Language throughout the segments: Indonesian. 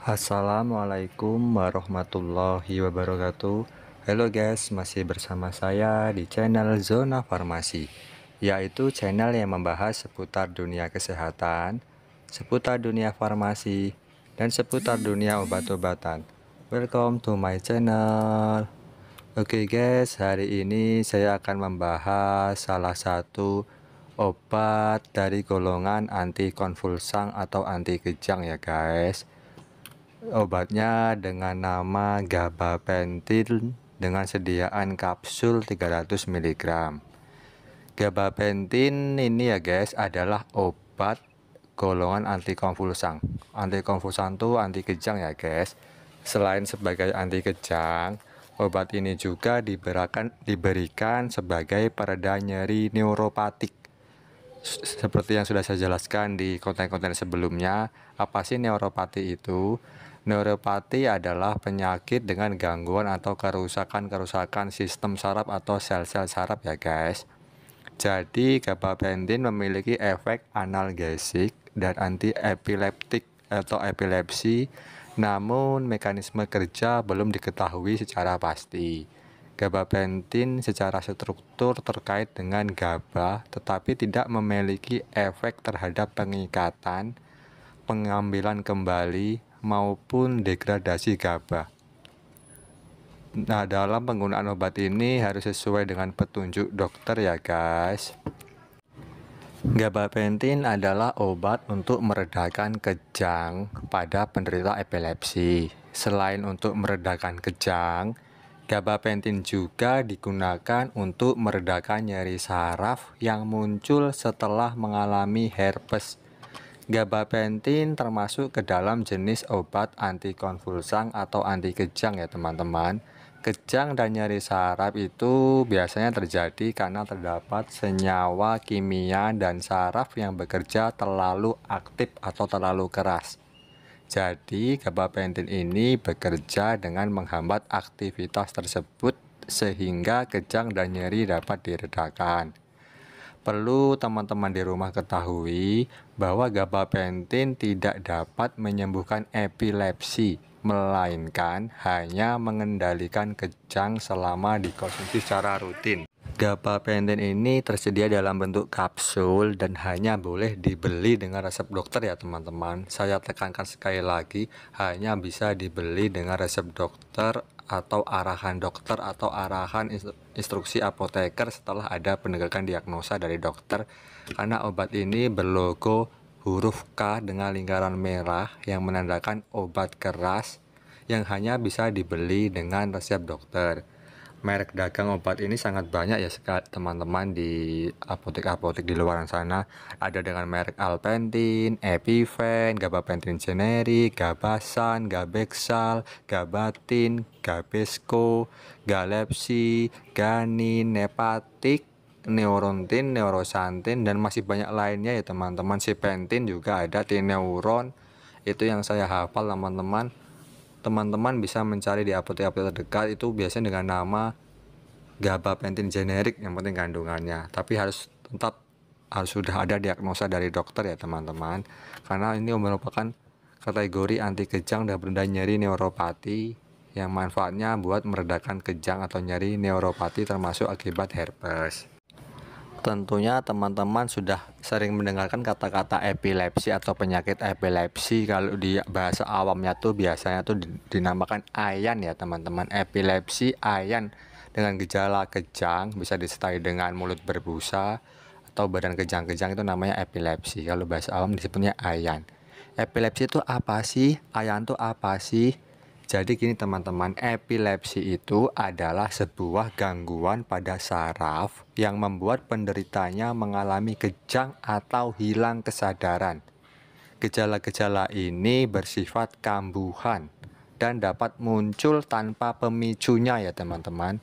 Assalamualaikum warahmatullahi wabarakatuh. Halo guys, masih bersama saya di channel Zona Farmasi, yaitu channel yang membahas seputar dunia kesehatan, seputar dunia farmasi, dan seputar dunia obat-obatan. Welcome to my channel. Oke guys, hari ini saya akan membahas salah satu obat dari golongan anti konvulsan atau anti kejang ya guys. Obatnya dengan nama gabapentin dengan sediaan kapsul 300 mg. Gabapentin ini ya guys adalah obat golongan antikonvulsan. Antikonvulsan itu anti kejang ya guys. Selain sebagai anti kejang, obat ini juga diberikan sebagai pereda nyeri neuropatik. Seperti yang sudah saya jelaskan di konten-konten sebelumnya, apa sih neuropati itu? Neuropati adalah penyakit dengan gangguan atau kerusakan sistem saraf atau sel-sel saraf ya guys. Jadi gabapentin memiliki efek analgesik dan anti-epileptik atau epilepsi, namun mekanisme kerja belum diketahui secara pasti. Gabapentin secara struktur terkait dengan GABA, tetapi tidak memiliki efek terhadap pengikatan, pengambilan kembali, maupun degradasi GABA. Nah, dalam penggunaan obat ini harus sesuai dengan petunjuk dokter ya guys. Gabapentin adalah obat untuk meredakan kejang pada penderita epilepsi. Selain untuk meredakan kejang, gabapentin juga digunakan untuk meredakan nyeri saraf yang muncul setelah mengalami herpes. Gabapentin termasuk ke dalam jenis obat antikonvulsan atau anti kejang ya teman-teman. Kejang dan nyeri saraf itu biasanya terjadi karena terdapat senyawa kimia dan saraf yang bekerja terlalu aktif atau terlalu keras. Jadi gabapentin ini bekerja dengan menghambat aktivitas tersebut sehingga kejang dan nyeri dapat diredakan. Perlu teman-teman di rumah ketahui bahwa gabapentin tidak dapat menyembuhkan epilepsi, melainkan hanya mengendalikan kejang selama dikonsumsi secara rutin. Gabapentin ini tersedia dalam bentuk kapsul dan hanya boleh dibeli dengan resep dokter ya teman-teman. Saya tekankan sekali lagi, hanya bisa dibeli dengan resep dokter atau arahan dokter atau arahan instruksi apoteker setelah ada penegakan diagnosa dari dokter, karena obat ini berlogo huruf K dengan lingkaran merah yang menandakan obat keras yang hanya bisa dibeli dengan resep dokter. Merek dagang obat ini sangat banyak ya teman-teman di apotek-apotek di luar sana. Ada dengan merek Alpentin, Epiven, gabapentin generik, Gabasan, Gabexal, Gabatin, Gabesco, Galepsi, Ganin, Nepatik, Neurontin, Neurosantin, dan masih banyak lainnya ya teman-teman. Sipentin juga ada, Tineuron. Itu yang saya hafal teman-teman. Teman-teman bisa mencari di apotek-apotek terdekat, itu biasanya dengan nama gabapentin generik, yang penting kandungannya. Tapi harus sudah ada diagnosa dari dokter ya teman-teman, karena ini merupakan kategori anti kejang dan pereda nyeri neuropati yang manfaatnya buat meredakan kejang atau nyeri neuropati termasuk akibat herpes. Tentunya teman-teman sudah sering mendengarkan kata-kata epilepsi atau penyakit epilepsi. Kalau di bahasa awamnya tuh biasanya tuh dinamakan ayan ya teman-teman. Epilepsi ayan dengan gejala kejang, bisa disertai dengan mulut berbusa atau badan kejang-kejang, itu namanya epilepsi. Kalau bahasa awam disebutnya ayan. Epilepsi itu apa sih? Ayan itu apa sih? Jadi gini teman-teman, epilepsi itu adalah sebuah gangguan pada saraf yang membuat penderitanya mengalami kejang atau hilang kesadaran. Gejala-gejala ini bersifat kambuhan dan dapat muncul tanpa pemicunya ya teman-teman.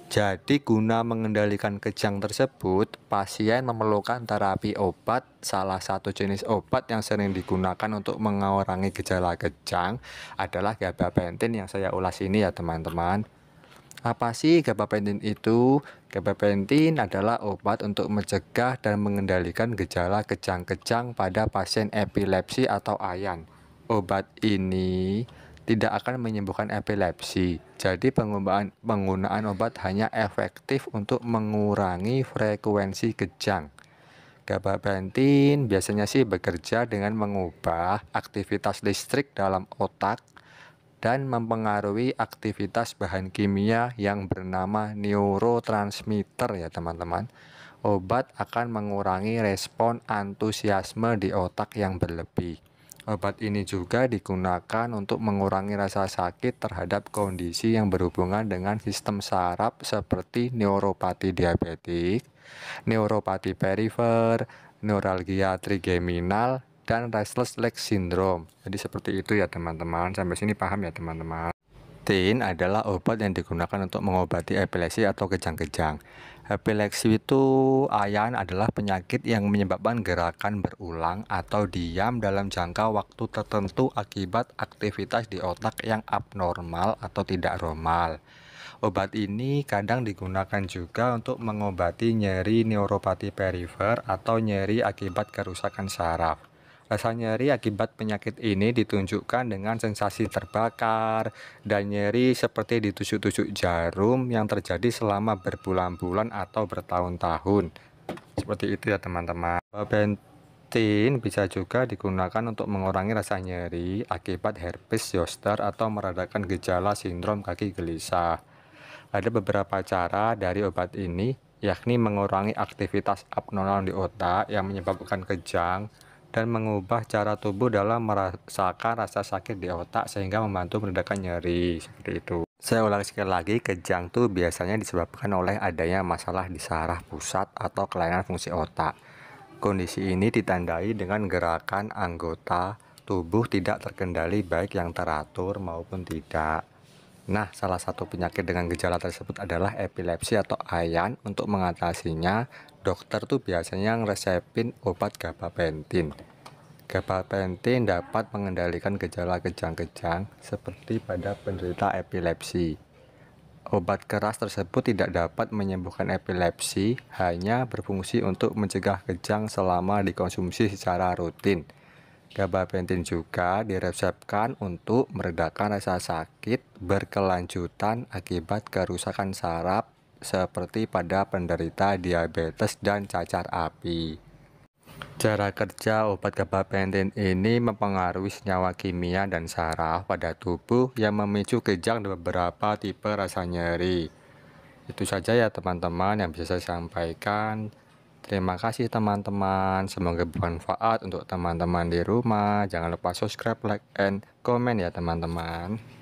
Jadi guna mengendalikan kejang tersebut, pasien memerlukan terapi obat. Salah satu jenis obat yang sering digunakan untuk mengurangi gejala kejang adalah gabapentin yang saya ulas ini ya teman-teman. Apa sih gabapentin itu? Gabapentin adalah obat untuk mencegah dan mengendalikan gejala kejang-kejang pada pasien epilepsi atau ayan. Obat ini tidak akan menyembuhkan epilepsi. Jadi penggunaan obat hanya efektif untuk mengurangi frekuensi kejang. Gabapentin biasanya sih bekerja dengan mengubah aktivitas listrik dalam otak dan mempengaruhi aktivitas bahan kimia yang bernama neurotransmitter ya teman-teman. Obat akan mengurangi respon antusiasme di otak yang berlebih. Obat ini juga digunakan untuk mengurangi rasa sakit terhadap kondisi yang berhubungan dengan sistem saraf seperti neuropati diabetik, neuropati perifer, neuralgia trigeminal, dan restless leg syndrome. Jadi seperti itu ya teman-teman. Sampai sini paham ya teman-teman. Gabapentin adalah obat yang digunakan untuk mengobati epilepsi atau kejang-kejang. Epilepsi itu adalah penyakit yang menyebabkan gerakan berulang atau diam dalam jangka waktu tertentu akibat aktivitas di otak yang abnormal atau tidak normal. Obat ini kadang digunakan juga untuk mengobati nyeri neuropati perifer atau nyeri akibat kerusakan saraf. Rasa nyeri akibat penyakit ini ditunjukkan dengan sensasi terbakar dan nyeri seperti ditusuk-tusuk jarum yang terjadi selama berbulan-bulan atau bertahun-tahun. Seperti itu ya teman-teman. Gabapentin bisa juga digunakan untuk mengurangi rasa nyeri akibat herpes zoster atau meredakan gejala sindrom kaki gelisah. Ada beberapa cara dari obat ini, yakni mengurangi aktivitas abnormal di otak yang menyebabkan kejang, dan mengubah cara tubuh dalam merasakan rasa sakit di otak sehingga membantu meredakan nyeri. Seperti itu. Saya ulang sekali lagi, kejang itu biasanya disebabkan oleh adanya masalah di saraf pusat atau kelainan fungsi otak. Kondisi ini ditandai dengan gerakan anggota tubuh tidak terkendali baik yang teratur maupun tidak. Nah, salah satu penyakit dengan gejala tersebut adalah epilepsi atau ayan. Untuk mengatasinya, dokter tuh biasanya ngeresepin obat gabapentin. Gabapentin dapat mengendalikan gejala kejang-kejang seperti pada penderita epilepsi. Obat keras tersebut tidak dapat menyembuhkan epilepsi, hanya berfungsi untuk mencegah kejang selama dikonsumsi secara rutin. Gabapentin juga diresepkan untuk meredakan rasa sakit berkelanjutan akibat kerusakan saraf seperti pada penderita diabetes dan cacar api. Cara kerja obat gabapentin ini mempengaruhi senyawa kimia dan saraf pada tubuh yang memicu kejang dan beberapa tipe rasa nyeri. Itu saja ya teman-teman yang bisa saya sampaikan. Terima kasih teman-teman, semoga bermanfaat untuk teman-teman di rumah. Jangan lupa subscribe, like, and comment ya teman-teman.